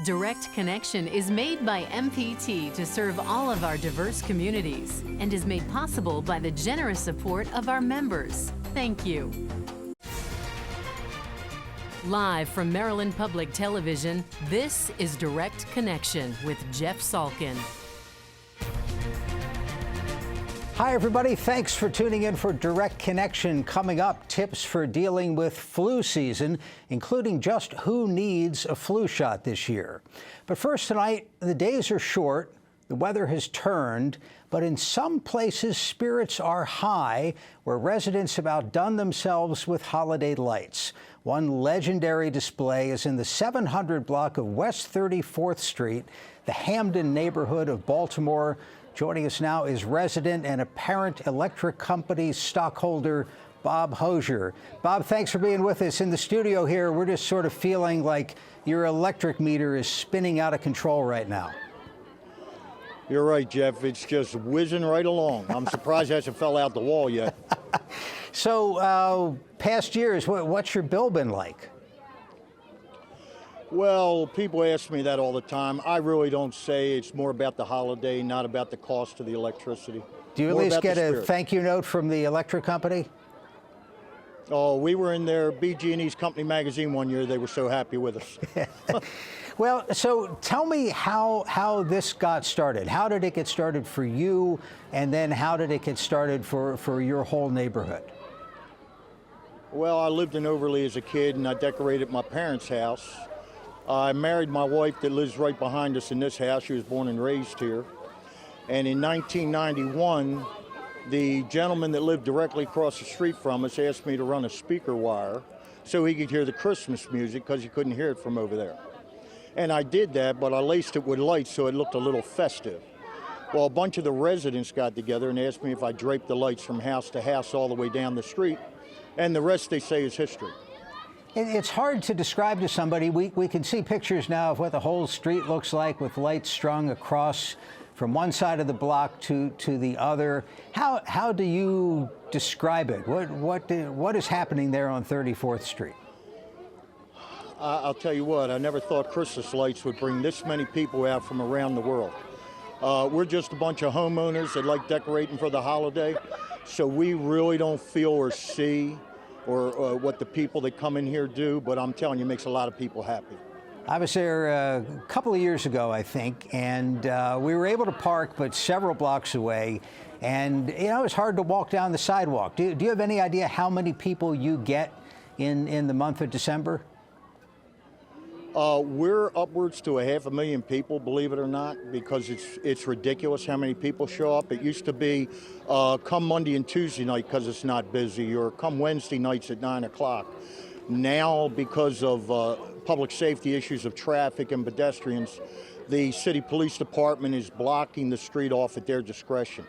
Direct Connection is made by MPT to serve all of our diverse communities and is made possible by the generous support of our members. Thank you. Live from Maryland Public Television, this is Direct Connection with Jeff Salkin. Hi, everybody. Thanks for tuning in for Direct Connection. Coming up, tips for dealing with flu season, including just who needs a flu shot this year. But first tonight, the days are short, the weather has turned, but in some places, spirits are high, where residents have outdone themselves with holiday lights. One legendary display is in the 700 block of West 34th Street, the Hamden neighborhood of Baltimore. Joining us now is resident and apparent electric company stockholder Bob Hosier. Bob, thanks for being with us in the studio here. We're just sort of feeling like your electric meter is spinning out of control right now. You're right, Jeff. It's just whizzing right along. I'm surprised it hasn't fell out the wall yet. So, past years, what's your bill been like? Well, people ask me that all the time. I really don't say. It's more about the holiday, not about the cost of the electricity. Do you at least get a thank you note from the electric company? Oh, we were in their BG&E's company magazine one year. They were so happy with us. Well, so tell me how this got started. How did it get started for you? And then how did it get started for your whole neighborhood? Well, I lived in Overlea as a kid, and I decorated my parents' house. I married my wife that lives right behind us in this house. She was born and raised here. And in 1991, the gentleman that lived directly across the street from us asked me to run a speaker wire so he could hear the Christmas music because he couldn't hear it from over there. And I did that, but I laced it with lights so it looked a little festive. Well, a bunch of the residents got together and asked me if I draped the lights from house to house all the way down the street. And the rest, they say, is history. It's hard to describe to somebody. We can see pictures now of what the whole street looks like with lights strung across from one side of the block to the other. How do you describe it? What is happening there on 34th Street? I'll tell you what, I never thought Christmas lights would bring this many people out from around the world. We're just a bunch of homeowners that like decorating for the holiday, so we really don't feel or see or what the people that come in here do, but I'm telling you, it makes a lot of people happy. I was there a couple of years ago, I think, and we were able to park, but several blocks away, and you know, it's hard to walk down the sidewalk. Do you have any idea how many people you get in the month of December? We're upwards to 500,000 people, believe it or not, because it's ridiculous how many people show up. It used to be come Monday and Tuesday night because it's not busy, or come Wednesday nights at 9 o'clock. Now, because of public safety issues of traffic and pedestrians, the city police department is blocking the street off at their discretion.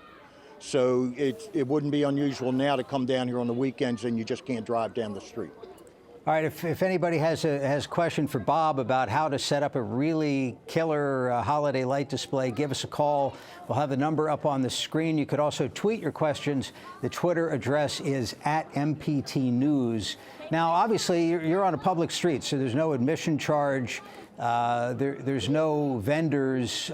So it wouldn't be unusual now to come down here on the weekends and you just can't drive down the street. All right, if anybody has a question for Bob about how to set up a really killer holiday light display, give us a call. We'll have the number up on the screen. You could also tweet your questions. The Twitter address is @MPT News. Now, obviously, you're on a public street, so there's no admission charge. There's no vendors.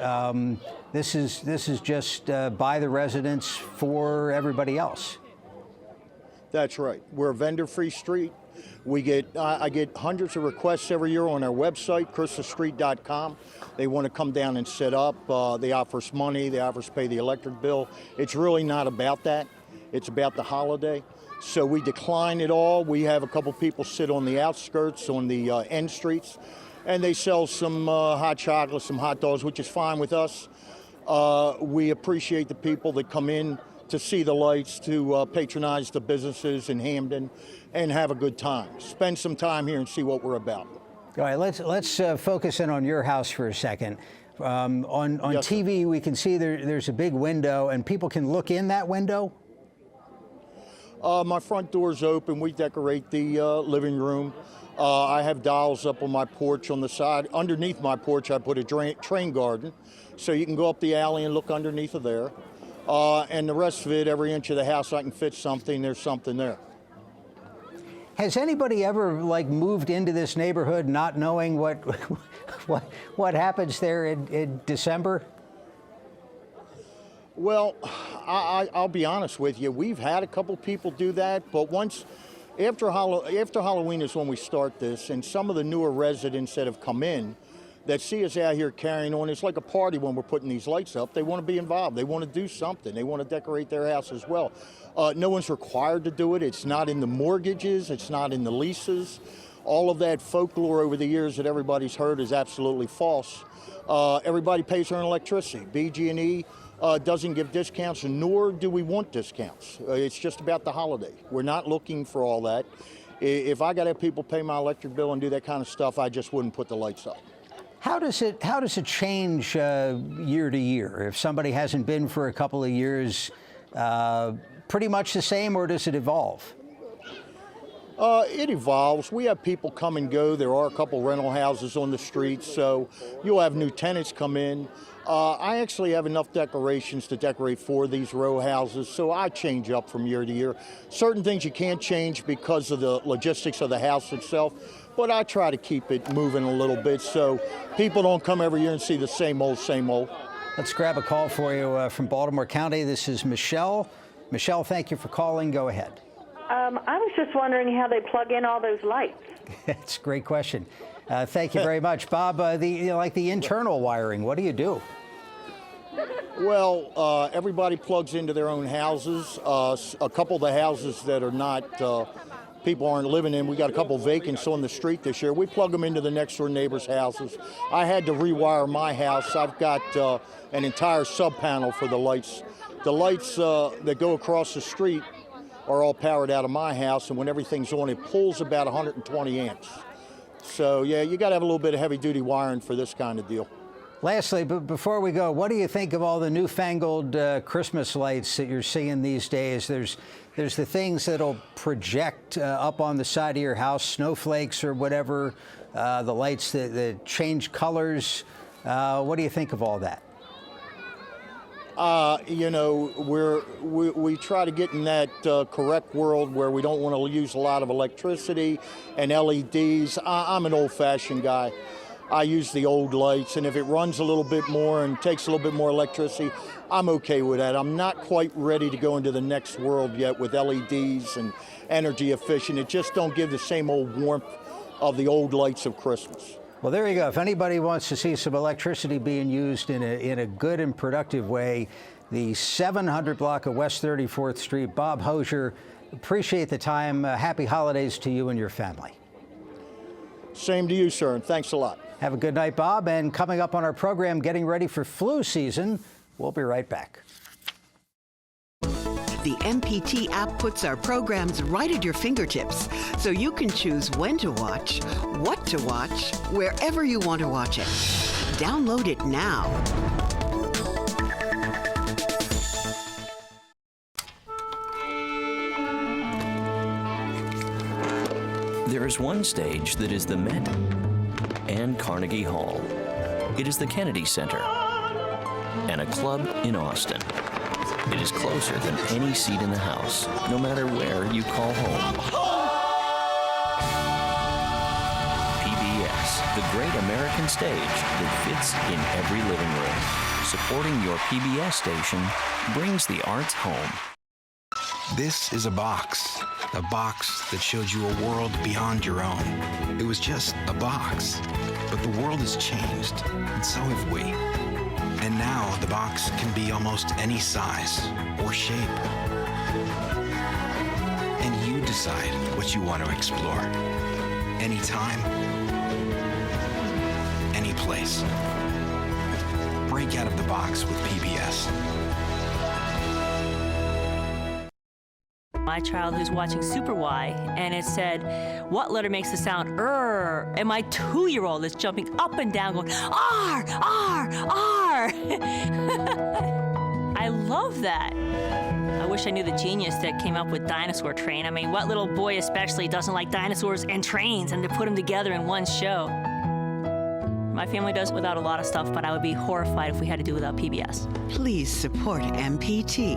This is just by the residents for everybody else. That's right. We're a vendor-free street. I get hundreds of requests every year on our website, christmasstreet.com. They want to come down and set up. They offer us money. They offer us to pay the electric bill. It's really not about that. It's about the holiday. So we decline it all. We have a couple people sit on the outskirts, on the end streets, and they sell some hot chocolate, some hot dogs, which is fine with us. We appreciate the people that come in to see the lights, to patronize the businesses in Hamden, and have a good time. Spend some time here and see what we're about. All right, let's focus in on your house for a second. On Yes, TV, we can see there's a big window, and people can look in that window? My front door's open. We decorate the living room. I have dolls up on my porch on the side. Underneath my porch, I put a train garden, so you can go up the alley and look underneath of there. And the rest of it, every inch of the house I can fit something, there's something there. Has anybody ever like moved into this neighborhood not knowing what happens there in December? Well, I'll be honest with you. We've had a couple people do that, but after Halloween is when we start this, and some of the newer residents that have come in that see us out here carrying on, it's like a party when we're putting these lights up. They want to be involved. They want to do something. They want to decorate their house as well. No one's required to do it. It's not in the mortgages. It's not in the leases. All of that folklore over the years that everybody's heard is absolutely false. Everybody pays their own electricity. BG&E doesn't give discounts, nor do we want discounts. It's just about the holiday. We're not looking for all that. If I got to have people pay my electric bill and do that kind of stuff, I just wouldn't put the lights up. How does it change year to year? If somebody hasn't been for a couple of years, pretty much the same, or does it evolve? It evolves. We have people come and go. There are a couple rental houses on the street, so you'll have new tenants come in. I actually have enough decorations to decorate 4 of these row houses, so I change up from year to year. Certain things you can't change because of the logistics of the house itself, but I try to keep it moving a little bit so people don't come every year and see the same old, same old. Let's grab a call for you from Baltimore County. This is Michelle. Michelle, thank you for calling. Go ahead. I was just wondering how they plug in all those lights. That's a great question. Thank you very much. Bob, the internal wiring, what do you do? Well, everybody plugs into their own houses. A couple of the houses that are not, people aren't living in, we got a couple vacants on the street this year. We plug them into the next door neighbors' houses. I had to rewire my house. I've got an entire sub panel for the lights. The lights that go across the street are all powered out of my house, and when everything's on, it pulls about 120 amps. So yeah, you got to have a little bit of heavy-duty wiring for this kind of deal. Lastly, but before we go, what do you think of all the newfangled Christmas lights that you're seeing these days? There's the things that'll project up on the side of your house, snowflakes or whatever, the lights that change colors. What do you think of all that? You know, we try to get in that correct world where we don't want to use a lot of electricity and LEDs. I'm an old-fashioned guy. I use the old lights, and if it runs a little bit more and takes a little bit more electricity, I'm okay with that. I'm not quite ready to go into the next world yet with LEDs and energy efficient. It just don't give the same old warmth of the old lights of Christmas. Well, there you go. If anybody wants to see some electricity being used in a good and productive way, the 700 block of West 34th Street. Bob Hosier, appreciate the time. Happy holidays to you and your family. Same to you, sir, and thanks a lot. Have a good night, Bob. And coming up on our program, getting ready for flu season. We'll be right back. The MPT app puts our programs right at your fingertips, so you can choose when to watch, what to watch, wherever you want to watch it. Download it now. There is one stage that is the Met and Carnegie Hall. It is the Kennedy Center and a club in Austin. It is closer than any seat in the house, no matter where you call home. PBS, the great American stage that fits in every living room. Supporting your PBS station brings the arts home. This is a box that showed you a world beyond your own. It was just a box, but the world has changed, and so have we. And now the box can be almost any size or shape. And you decide what you want to explore. Anytime, any place. Break out of the box with PBS. My child who's watching Super Y, and it said, what letter makes the sound R? And my 2-year-old is jumping up and down going, R, R, R. I love that. I wish I knew the genius that came up with Dinosaur Train. I mean, what little boy especially doesn't like dinosaurs and trains and to put them together in one show? My family does without a lot of stuff, but I would be horrified if we had to do without PBS. Please support MPT.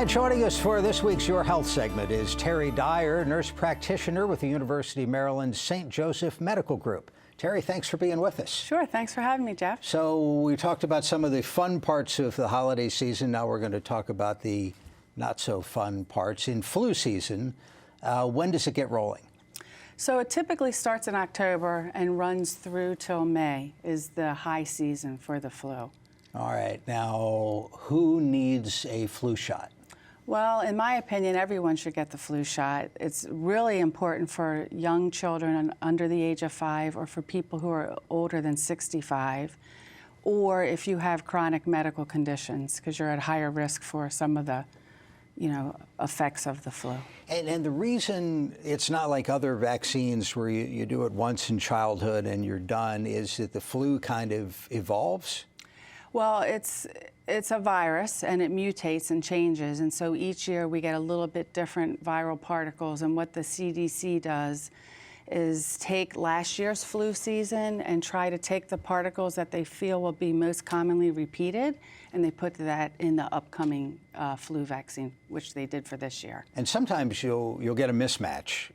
And joining us for this week's Your Health segment is Terry Dyer, nurse practitioner with the University of Maryland St. Joseph Medical Group. Terry, thanks for being with us. Sure, thanks for having me, Jeff. So we talked about some of the fun parts of the holiday season. Now we're going to talk about the not so fun parts. In flu season, when does it get rolling? So it typically starts in October and runs through till May is the high season for the flu. All right. Now, who needs a flu shot? Well, in my opinion, everyone should get the flu shot. It's really important for young children under the age of 5 or for people who are older than 65, or if you have chronic medical conditions, because you're at higher risk for some of the effects of the flu. And the reason it's not like other vaccines where you do it once in childhood and you're done is that the flu kind of evolves? Well, it's a virus and it mutates and changes, and so each year we get a little bit different viral particles, and what the CDC does is take last year's flu season and try to take the particles that they feel will be most commonly repeated, and they put that in the upcoming flu vaccine, which they did for this year. And sometimes you'll get a mismatch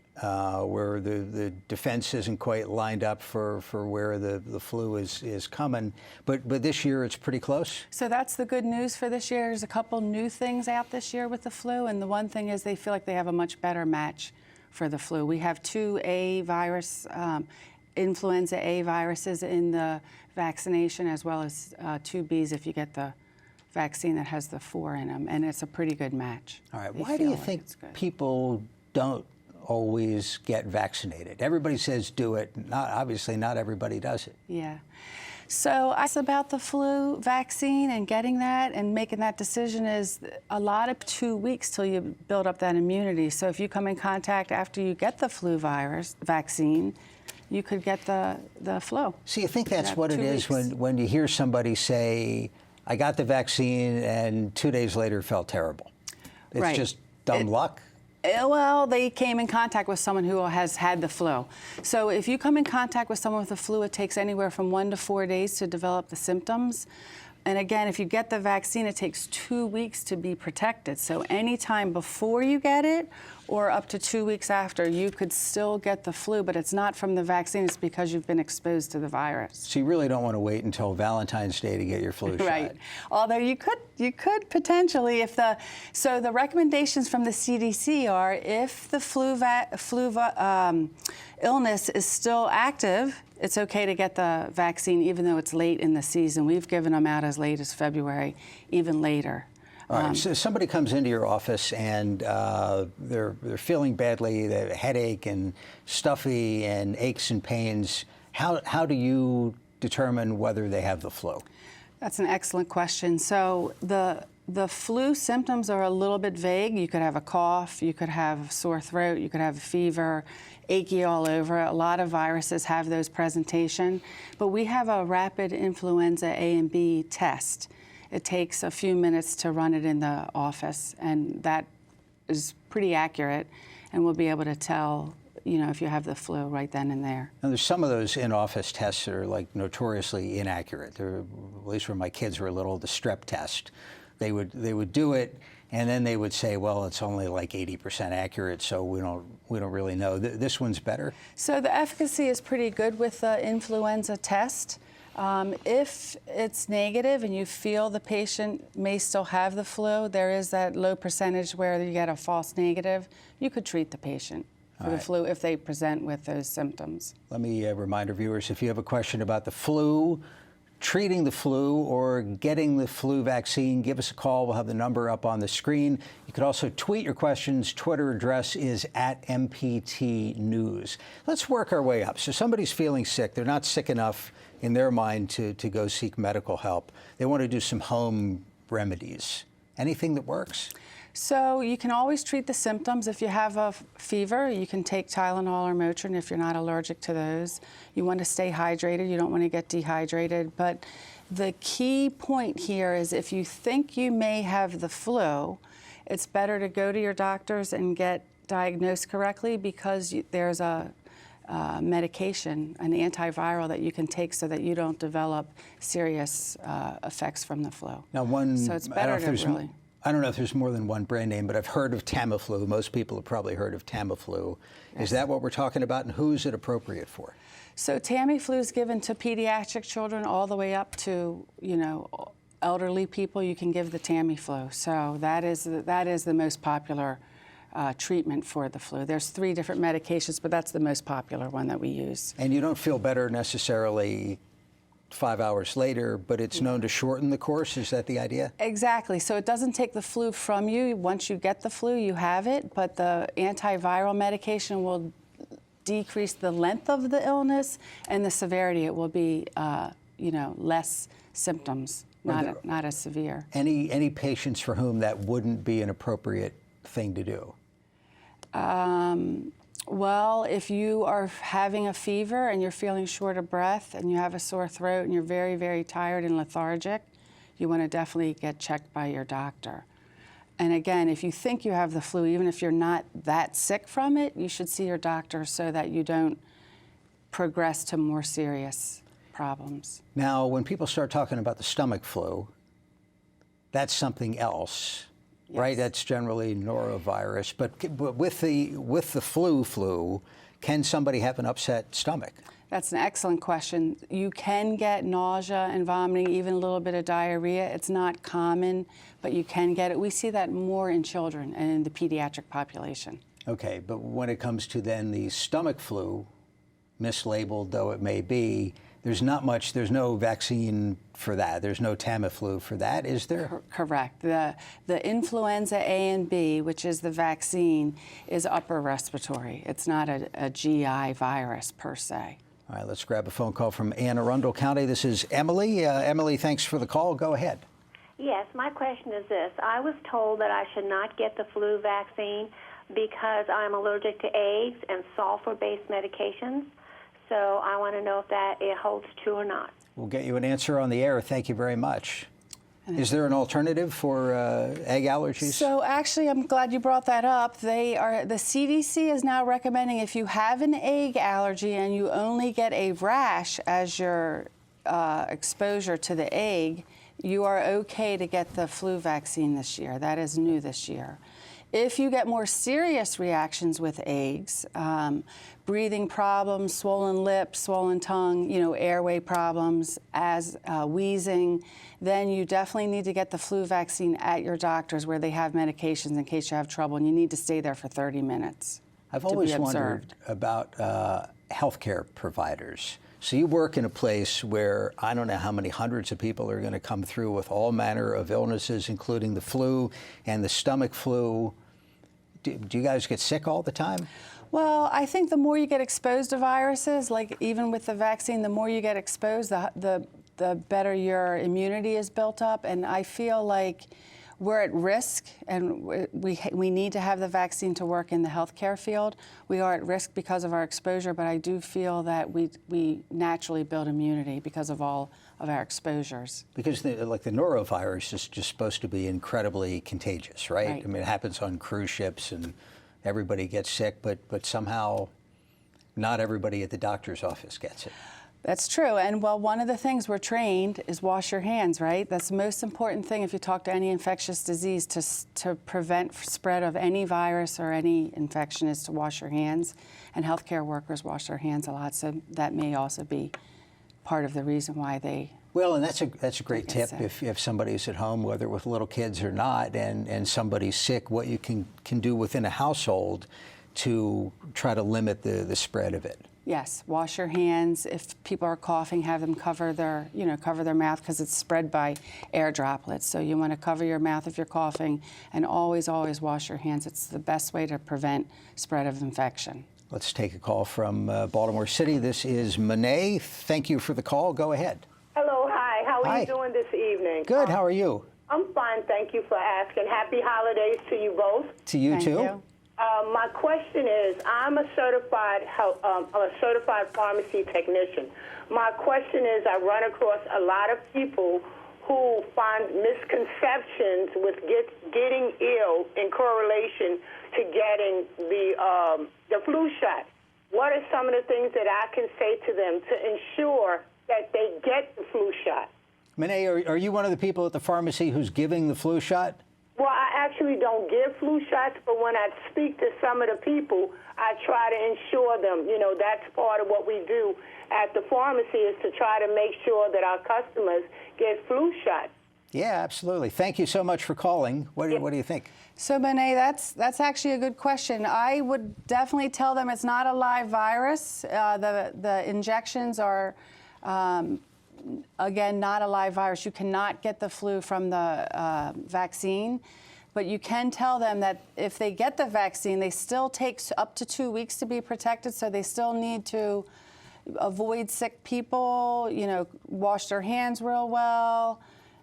where the defense isn't quite lined up for where the flu is coming, but this year it's pretty close. So that's the good news for this year. There's a couple new things out this year with the flu, and the one thing is they feel like they have a much better match for the flu. We have 2 A virus, influenza A viruses in the vaccination, as well as 2 Bs if you get the vaccine that has the 4 in them, and it's a pretty good match. All right, why do you think people don't always get vaccinated? Everybody says do it. Obviously, not everybody does it. Yeah. So it's about the flu vaccine and getting that and making that decision is a lot of 2 weeks till you build up that immunity. So if you come in contact after you get the flu virus vaccine, you could get the flu. So you think that's what it is when you hear somebody say, I got the vaccine and 2 days later felt terrible. It's right. Just dumb luck? Well, they came in contact with someone who has had the flu. So if you come in contact with someone with the flu, it takes anywhere from 1 to 4 days to develop the symptoms. And again, if you get the vaccine, it takes 2 weeks to be protected. So anytime before you get it or up to 2 weeks after, you could still get the flu, but it's not from the vaccine, it's because you've been exposed to the virus. So you really don't want to wait until Valentine's Day to get your flu shot. Right. Although you could potentially, so the recommendations from the CDC are if the flu illness is still active, it's okay to get the vaccine even though it's late in the season. We've given them out as late as February, even later. All right, so somebody comes into your office and they're feeling badly, they have a headache and stuffy and aches and pains. How do you determine whether they have the flu? That's an excellent question. So the flu symptoms are a little bit vague. You could have a cough, you could have sore throat, you could have a fever, achy all over. A lot of viruses have those presentation, but we have a rapid influenza A and B test. It takes a few minutes to run it in the office, and that is pretty accurate, and we'll be able to tell if you have the flu right then and there. Now, there's some of those in-office tests that are like notoriously inaccurate. They're, at least when my kids were little, the strep test. They would do it, and then they would say, well, it's only like 80% accurate, so we don't really know. This one's better? So the efficacy is pretty good with the influenza test. If it's negative and you feel the patient may still have the flu, there is that low percentage where you get a false negative. You could treat the patient for the flu if they present with those symptoms. Let me remind our viewers, if you have a question about the flu, treating the flu, or getting the flu vaccine, give us a call. We'll have the number up on the screen. You could also tweet your questions. Twitter address is @MPT News. Let's work our way up. So somebody's feeling sick. They're not sick enough in their mind to go seek medical help. They want to do some home remedies. Anything that works? So you can always treat the symptoms. If you have a fever, you can take Tylenol or Motrin if you're not allergic to those. You want to stay hydrated. You don't want to get dehydrated. But the key point here is if you think you may have the flu, it's better to go to your doctors and get diagnosed correctly, because there's a medication, an antiviral that you can take so that you don't develop serious effects from the flu. Now, so it's better to really. I don't know if there's more than one brand name, but I've heard of Tamiflu. Most people have probably heard of Tamiflu. Yes. Is that what we're talking about, and who is it appropriate for? So Tamiflu is given to pediatric children all the way up to, elderly people. You can give the Tamiflu. So that is the most popular treatment for the flu. There's 3 different medications, but that's the most popular one that we use. And you don't feel better necessarily 5 hours later, but it's known to shorten the course. Is that the idea? Exactly. So it doesn't take the flu from you. Once you get the flu, you have it, but the antiviral medication will decrease the length of the illness and the severity. It will be, less symptoms, not as severe. Any patients for whom that wouldn't be an appropriate thing to do? Well, if you are having a fever and you're feeling short of breath and you have a sore throat and you're very, very tired and lethargic, you want to definitely get checked by your doctor. And again, if you think you have the flu, even if you're not that sick from it, you should see your doctor so that you don't progress to more serious problems. Now, when people start talking about the stomach flu, that's something else. Yes. Right, that's generally norovirus. But with the flu, can somebody have an upset stomach? That's an excellent question. You can get nausea and vomiting, even a little bit of diarrhea. It's not common, but you can get it. We see that more in children and in the pediatric population. Okay, but when it comes to then the stomach flu, mislabeled though it may be, there's no vaccine for that. There's no Tamiflu for that, is there? Correct. The influenza A and B, which is the vaccine, is upper respiratory. It's not a GI virus per se. All right, let's grab a phone call from Anne Arundel County. This is Emily. Emily, thanks for the call. Go ahead. Yes, my question is this. I was told that I should not get the flu vaccine because I'm allergic to eggs and sulfur-based medications. So I want to know if it holds true or not. We'll get you an answer on the air. Thank you very much. Is there an alternative for egg allergies? So actually, I'm glad you brought that up. The CDC is now recommending if you have an egg allergy and you only get a rash as your exposure to the egg, you are okay to get the flu vaccine this year. That is new this year. If you get more serious reactions with eggs, breathing problems, swollen lips, swollen tongue, airway problems, wheezing, then you definitely need to get the flu vaccine at your doctor's where they have medications in case you have trouble, and you need to stay there for 30 minutes. I've always wondered about healthcare providers. So you work in a place where I don't know how many hundreds of people are going to come through with all manner of illnesses, including the flu and the stomach flu. Do you guys get sick all the time? Well, I think the more you get exposed to viruses, like even with the vaccine, the more you get exposed, the better your immunity is built up. And I feel like we're at risk, and we need to have the vaccine to work in the healthcare field. We are at risk because of our exposure, but I do feel that we naturally build immunity because of all of our exposures. Because the norovirus is just supposed to be incredibly contagious, right? I mean, it happens on cruise ships and everybody gets sick, but somehow not everybody at the doctor's office gets it. That's true. And well, one of the things we're trained is wash your hands, right? That's the most important thing if you talk to any infectious disease to prevent spread of any virus or any infection is to wash your hands. And healthcare workers wash their hands a lot, so that may also be part of the reason why they. Well, and that's a great tip if somebody's at home, whether with little kids or not, and somebody's sick, what you can do within a household to try to limit the spread of it. Yes, wash your hands. If people are coughing, have them cover their mouth because it's spread by air droplets. So you want to cover your mouth if you're coughing, and always, always wash your hands. It's the best way to prevent spread of infection. Let's take a call from Baltimore City. This is Monet. Thank you for the call. Go ahead. Hello, hi. How are you doing this evening? Good. How are you? I'm fine. Thank you for asking. Happy holidays to you both. To you too. You. My question is, I'm a certified pharmacy technician. My question is, I run across a lot of people who find misconceptions with getting ill in correlation to getting the flu shot. What are some of the things that I can say to them to ensure that they get the flu shot? Monet, are you one of the people at the pharmacy who's giving the flu shot? Well, I actually don't give flu shots, but when I speak to some of the people, I try to ensure them. You know, that's part of what we do at the pharmacy is to try to make sure that our customers get flu shots. Yeah, absolutely. Thank you so much for calling. What do you think? So, Monet, that's actually a good question. I would definitely tell them it's not a live virus. The injections are, again, not a live virus. You cannot get the flu from the vaccine. But you can tell them that if they get the vaccine, they still take up to 2 weeks to be protected, so they still need to avoid sick people, you know, wash their hands real well.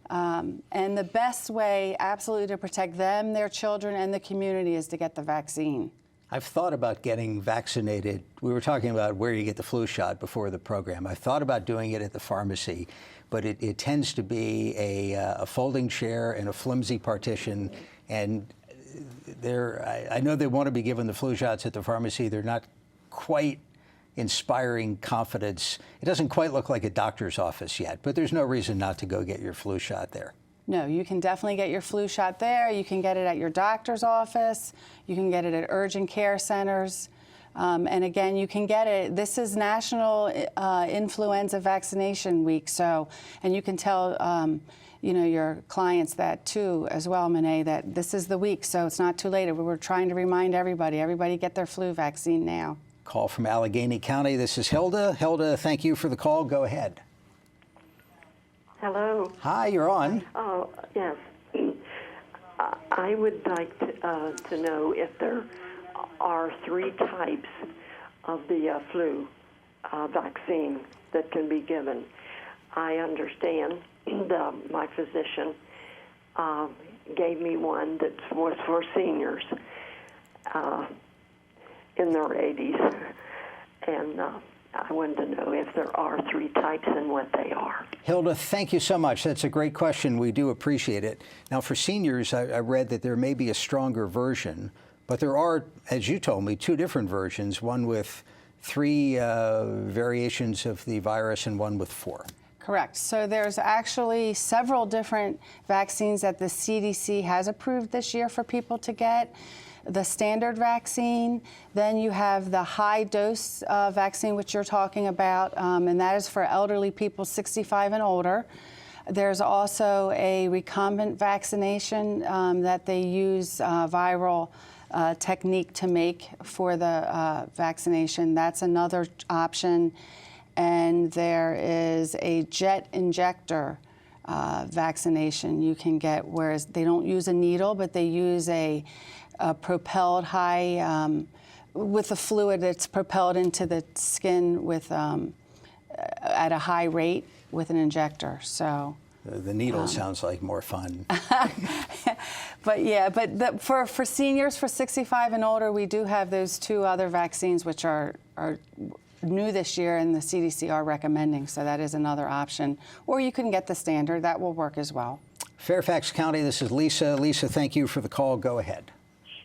And the best way, absolutely, to protect them, their children, and the community is to get the vaccine. I've thought about getting vaccinated. We were talking about where you get the flu shot before the program. I've thought about doing it at the pharmacy, but it tends to be a folding chair and a flimsy partition. And I know they want to be given the flu shots at the pharmacy. They're not quite inspiring confidence. It doesn't quite look like a doctor's office yet, but there's no reason not to go get your flu shot there. No, you can definitely get your flu shot there. You can get it at your doctor's office. You can get it at urgent care centers. And again, you can get it. This is National Influenza Vaccination Week, so, and you can tell you know, your clients that too as well, Monet, that this is the week, so it's not too late. We're trying to remind everybody get their flu vaccine now. Call from Allegheny County. This is Hilda. Hilda, thank you for the call. Go ahead. Hello. Hi, you're on. Oh, yes. I would like to know if there are 3 types of the flu vaccine that can be given. I understand my physician gave me one that was for seniors in their 80s, and I wanted to know if there are 3 types and what they are. Hilda, thank you so much. That's a great question. We do appreciate it. Now, for seniors, I read that there may be a stronger version, but there are, as you told me, 2 different versions, one with 3 variations of the virus and one with 4. Correct. So there's actually several different vaccines that the CDC has approved this year for people to get. The standard vaccine, then you have the high dose vaccine, which you're talking about, and that is for elderly people 65 and older. There's also a recombinant vaccination that they use viral technique to make for the vaccination. That's another option. And there is a jet injector vaccination you can get, whereas they don't use a needle, but they use a propelled high, with a fluid that's propelled into the skin with at a high rate with an injector. So the needle sounds like more fun. But yeah, but for seniors for 65 and older, we do have those 2 other vaccines which are new this year, and the CDC are recommending. So that is another option. Or you can get the standard. That will work as well. Fairfax County, this is Lisa. Lisa, thank you for the call. Go ahead.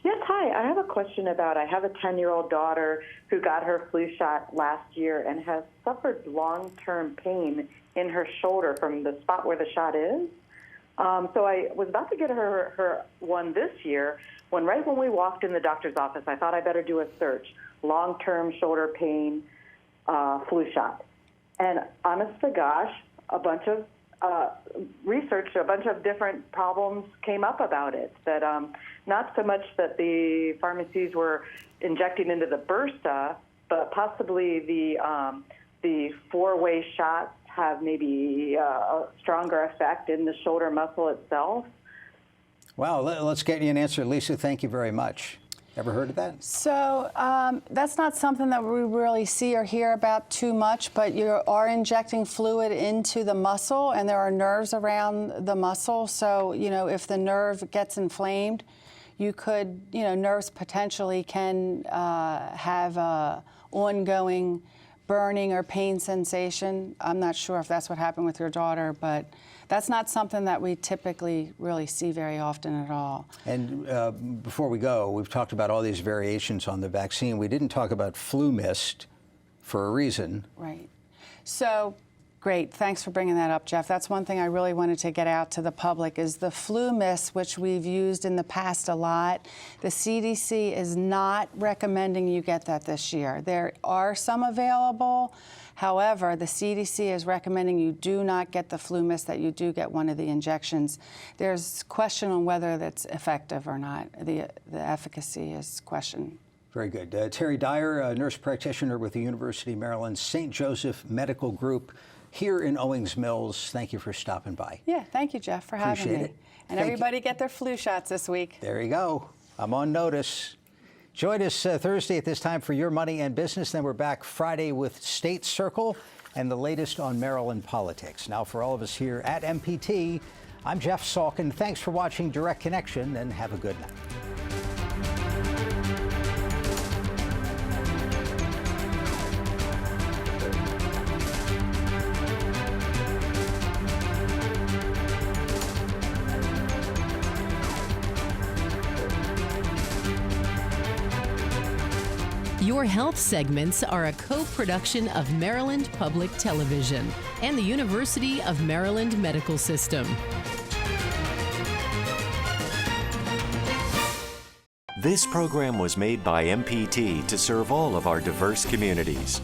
Yes, hi. I have a question about, I have a 10-year-old daughter who got her flu shot last year and has suffered long-term pain in her shoulder from the spot where the shot is. So I was about to get her one this year when right when we walked in the doctor's office, I thought I better do a search, long-term shoulder pain flu shot. And honest to gosh, a bunch of research, a bunch of different problems came up about it. That not so much that the pharmacies were injecting into the bursa, but possibly the 4-way shots have maybe a stronger effect in the shoulder muscle itself. Wow, let's get you an answer. Lisa, thank you very much. Ever heard of that? So that's not something that we really see or hear about too much, but you are injecting fluid into the muscle, and there are nerves around the muscle. So, you know, if the nerve gets inflamed, you could, you know, nerves potentially can have a ongoing burning or pain sensation. I'm not sure if that's what happened with your daughter, but that's not something that we typically really see very often at all. And before we go, we've talked about all these variations on the vaccine. We didn't talk about flu mist for a reason. Right. So Great. Thanks for bringing that up, Jeff. That's one thing I really wanted to get out to the public is the flu mist, which we've used in the past a lot. The CDC is not recommending you get that this year. There are some available. However, the CDC is recommending you do not get the flu mist, that you do get one of the injections. There's question on whether that's effective or not. The efficacy is questioned. Very good. Terry Dyer, a nurse practitioner with the University of Maryland St. Joseph Medical Group here in Owings Mills. Thank you for stopping by. Yeah, thank you, Jeff, for having me. Appreciate it. And Thank everybody get their flu shots this week. There you go. I'm on notice. Join us Thursday at this time for Your Money and Business. Then we're back Friday with State Circle and the latest on Maryland politics. Now, for all of us here at MPT, I'm Jeff Salkin. Thanks for watching Direct Connection, and have a good night. Your health segments are a co-production of Maryland Public Television and the University of Maryland Medical System. This program was made by MPT to serve all of our diverse communities.